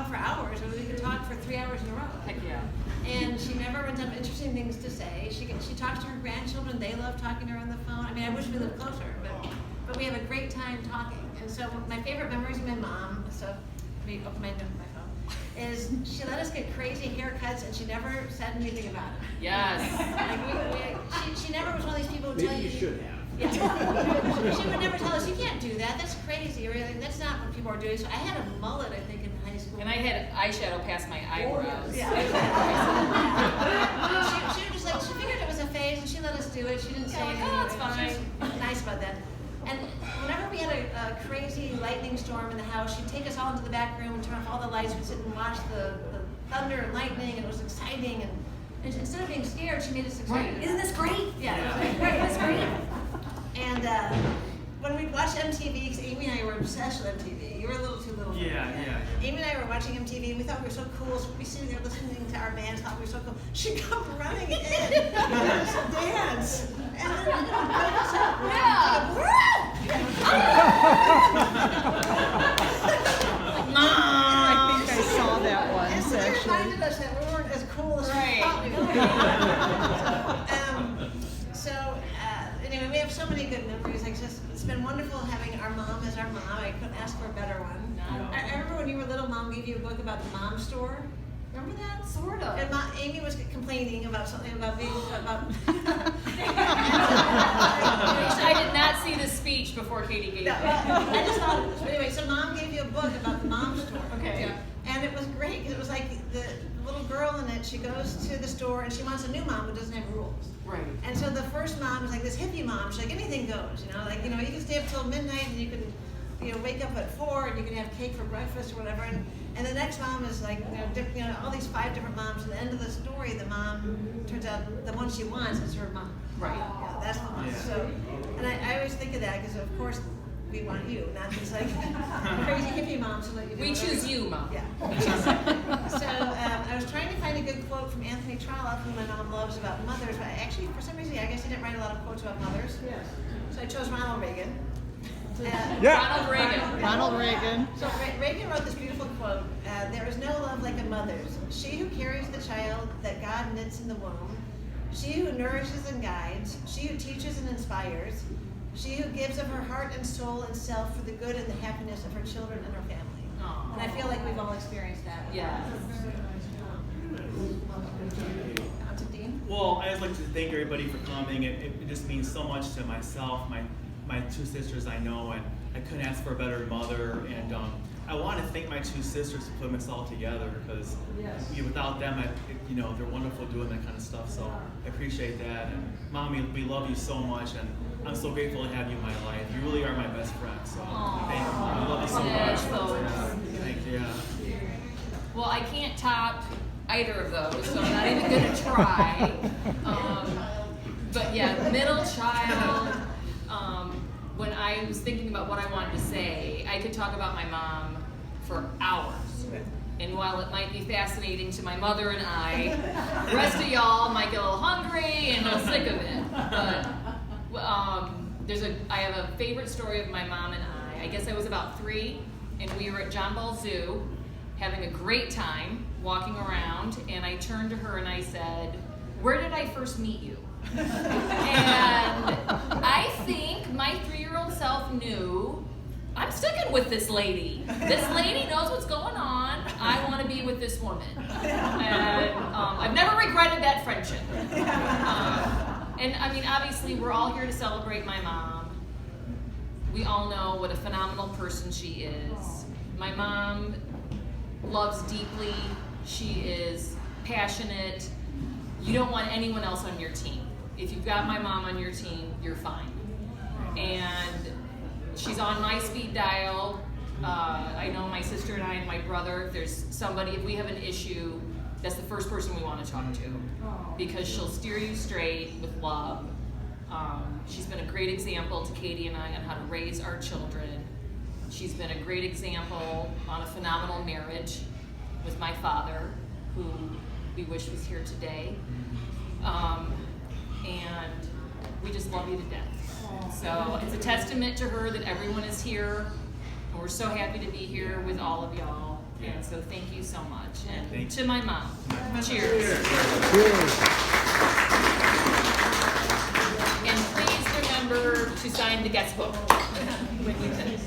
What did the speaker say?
on for hours, or we could talk for 3 hours in a row. Heck yeah. And she never runs out of interesting things to say. She talks to her grandchildren. They love talking to her on the phone. I mean, I wish we lived closer, but we have a great time talking. And so my favorite memories of my mom, so let me open my phone, is she let us get crazy haircuts and she never said anything about it. Yes. Like she never was one of these people who tell Maybe you. you should have. Yeah. She would never tell us, you can't do that, that's crazy, or like, that's not what people are doing. So I had a mullet, I think, in high school. And I had eyeshadow past my eyebrows. Yeah. she was just like, she figured it was a phase and she let us do it. She didn't say anything. Oh, it's fine. She was nice about that. And whenever we had a crazy lightning storm in the house, she'd take us all into the back room and turn off all the lights. We'd sit and watch the thunder and lightning, and it was exciting. And instead of being scared, she made us excited. Isn't this great? Yeah, it was like, great, that's great. And when we'd watch MTV, because Amy and I were obsessed with MTV. You were a little too little. Yeah. Amy and I were watching MTV, and we thought we were so cool. So we'd be sitting there listening to our bands, thought we were so cool. She'd come running in and dance. And then we'd wake us up. Mom! I think I saw that once, And so it actually. reminded us that we weren't as cool as we thought we were. Anyway, we have so many good memories. It's been wonderful having our mom as our mom. I couldn't ask for a better one. No. I remember when you were little, Mom gave you a book about the mom store. Remember that? Sort of. And Amy was complaining about something about being about. I did not see the speech before Katie gave it. I just thought. Anyway, so Mom gave you a book about the mom store. Okay. And it was great because it was like the little girl in it. She goes to the store and she wants a new mom who doesn't have rules. Right. And so the first mom is like this hippie mom. She's like, anything goes, you can stay up till midnight and you can, wake up at 4 and you can have cake for breakfast or whatever. And the next mom is like, all these 5 different moms. At the end of the story, the mom turns out the one she wants is her mom. Right. Yeah, that's the one. Yeah. So, and I always think of that because of course we want you, not these like crazy hippie moms who let you do We whatever. choose you, Mom. Yeah. So I was trying to find a good quote from Anthony Trollope, who my mom loves, about mothers, but actually, for some reason, I guess he didn't write a lot of quotes about mothers. Yes. So I chose Ronald Reagan. Ronald Reagan. Ronald Reagan. So Reagan wrote this beautiful quote, there is no love like a mother's. She who carries the child that God knits in the womb, she who nourishes and guides, she who teaches and inspires, she who gives of her heart and soul and self for the good and the happiness of her children and her family. Aww. And I feel like we've all experienced that. Yes. On to Dean. Well, I'd like to thank everybody for coming. It just means so much to myself, my 2 sisters I know, and I couldn't ask for a better mother. And I want to thank my 2 sisters for putting this all together because without them, they're wonderful doing that kind of stuff. So I appreciate that. And Mommy, we love you so much, and I'm so grateful to have you in my life. You really are my best friend. So thank you. I love you so Yes, much. so- Yeah, thank you. Yeah. Well, I can't top either of those, so I'm not even going to try. But yeah, middle child, when I was thinking about what I wanted to say, I could talk about my mom for hours. And while it might be fascinating to my mother and I, the rest of y'all might get a little hungry and a little sick of it. But I have a favorite story of my mom and I. I guess I was about 3, and we were at John Ball Zoo having a great time walking around, and I turned to her and I said, "Where did I first meet you?" And I think my 3-year-old self knew, I'm sticking with this lady. This lady knows what's going on. I want to be with this woman. And I've never regretted that friendship. And I mean, obviously, we're all here to celebrate my mom. We all know what a phenomenal person she is. My mom loves deeply. She is passionate. You don't want anyone else on your team. If you've got my mom on your team, you're fine. And she's on my speed dial. I know my sister and I and my brother, if there's somebody, if we have an issue, that's the first person we want to talk to. Because she'll steer you straight with love. She's been a great example to Katie and I on how to raise our children. She's been a great example on a phenomenal marriage with my father, who we wish was here today. And we just love you to death. So it's a testament to her that everyone is here, and we're so happy to be here with all of y'all. Yeah. And so thank you so much. And Thank to my mom, cheers. Cheers. And please remember to sign the guest book when you finish.